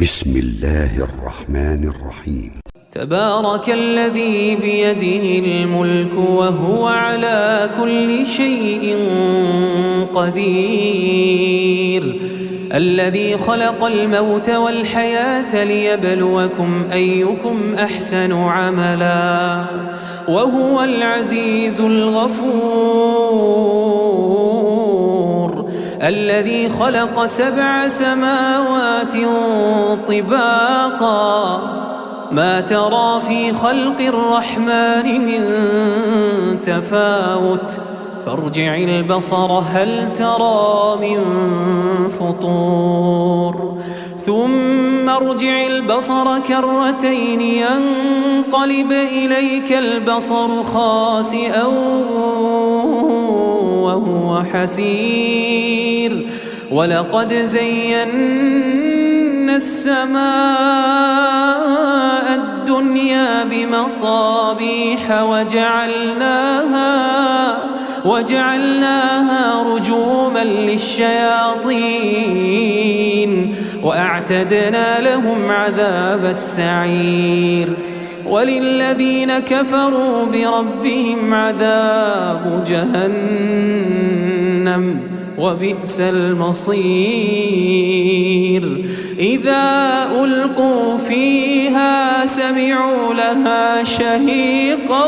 بسم الله الرحمن الرحيم. تبارك الذي بيده الملك وهو على كل شيء قدير، الذي خلق الموت والحياة ليبلوكم أيكم أحسن عملا وهو العزيز الغفور، الذي خلق 7 سماوات طباقا ما ترى في خلق الرحمن من تفاوت فارجع البصر هل ترى من فطور ثم ارجع البصر كرتين ينقلب إليك البصر خاسئا وهو حسير، ولقد زينا السماء الدنيا بمصابيح وجعلناها رجوما للشياطين وأعتدنا لهم عذاب السعير، وللذين كفروا بربهم عذاب جهنم وبئس المصير. إذا ألقوا فيها سمعوا لها شهيقا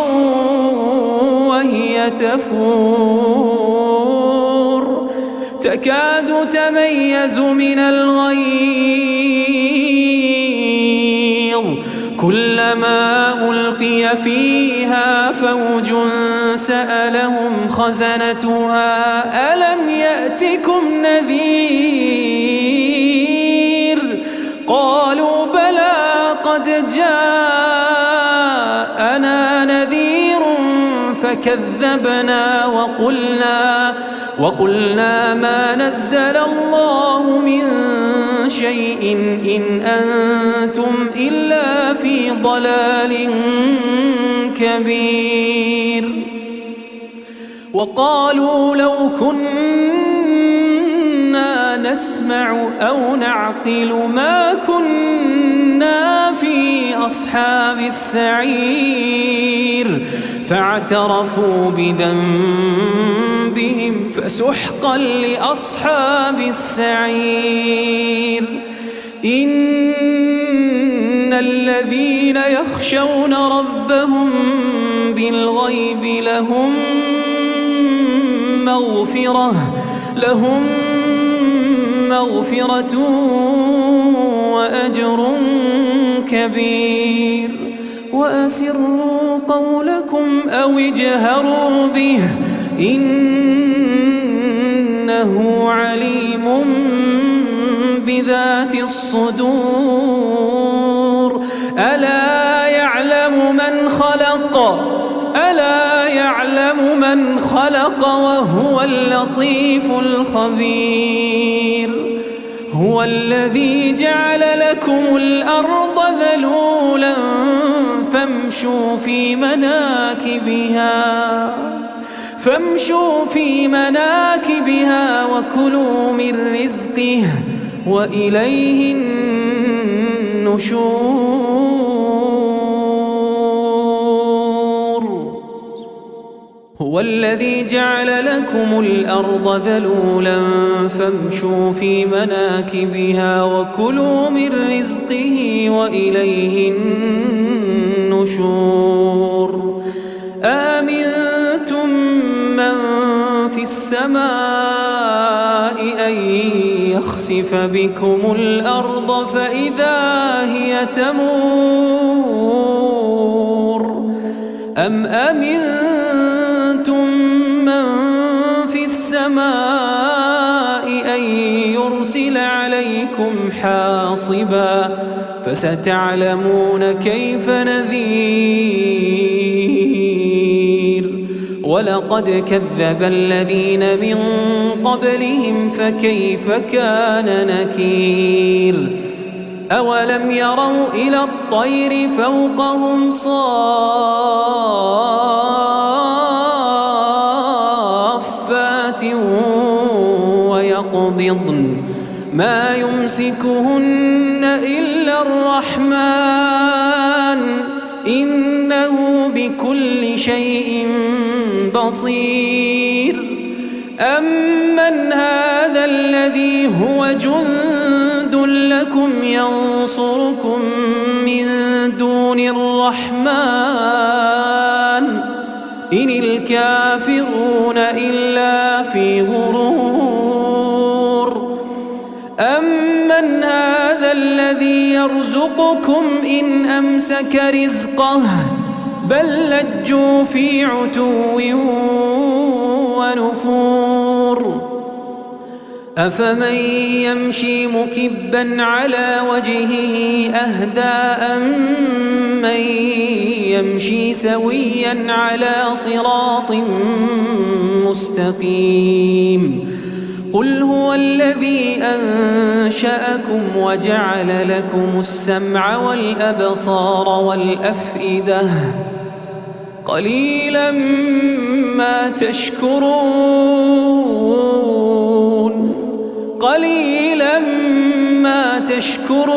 وهي تفور تكاد تميز من الغيظ، كلما ألقي فيها فوج سألهم خزنتها ألم يأتكم نذير؟ قالوا بلى قد جاءنا نذير فكذبنا وقلنا ما نزل الله من شيء إن أنتم إلا في ضلال كبير. وقالوا لو كنا نسمع أو نعقل ما كنا في أصحاب السعير، فاعترفوا بذنبهم فسحقا لأصحاب السعير. إن الذين يخشون ربهم بالغيب لهم مغفرة وأجر كبير. وأسروا قولكم أو اجهروا به إنه عليم بذات الصدور. ألا يعلم من خلق وهو اللطيف الخبير. هو الذي جعل لكم الأرض ذلولا فامشوا في مناكبها وكلوا من رزقه وإليه النشور. هو الذي جعل لكم الأرض ذلولا فامشوا في مناكبها وكلوا من رزقه وإليه النشور. آمنتم من في السماء أن يخسف بكم الأرض فإذا هي تمور، أم أمنتم من في السماء أن يرسل عليكم حاصبا فستعلمون كيف نذير. ولقد كذب الذين من قبلهم فكيف كان نكير. أولم يروا إلى الطير فوقهم صافات ويقبضن ما يمسكهن إلا بصير أمن هذا الذي هو جند لكم ينصركم من دون الرحمن إن الكافرون إلا في غرور أمن هذا الذي يرزقكم إن أمسك رزقه بل لجوا في عتو ونفور أفمن يمشي مكبا على وجهه أهدى أمن يمشي سويا على صراط مستقيم قل هو الذي أنشأكم وجعل لكم السمع والأبصار والأفئدة قليلا ما تشكرون قليلا ما تشكرون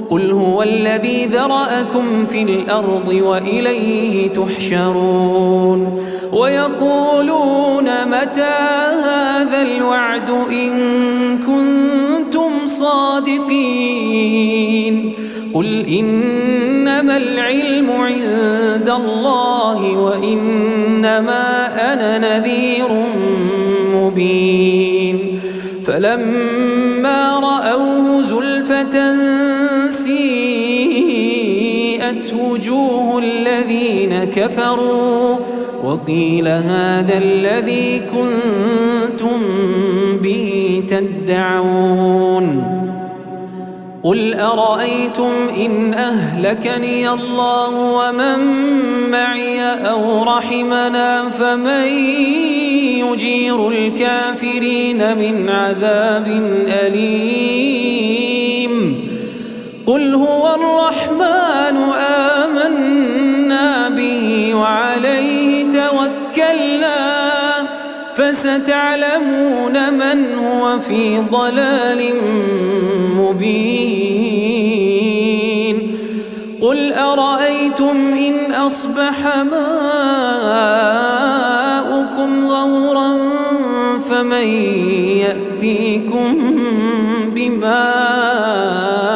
قل هو الذي ذرأكم في الأرض وإليه تحشرون ويقولون متى هذا الوعد إن كنتم صادقين قل إنما العلم عند الله وإنما أنا نذير مبين فلما رأوه زلفة سيئت وجوه الذين كفروا وقيل هذا الذي كنتم به تدعون قل أرأيتم إن أهلكني الله ومن معي أو رحمنا فمن يجير الكافرين من عذاب أليم قل هو الرحمن آمنا به وعليه توكلنا فستعلمون من هو في ضلال مبين قل أرأيتم إن أصبح ماؤكم غورا فمن يأتيكم بماء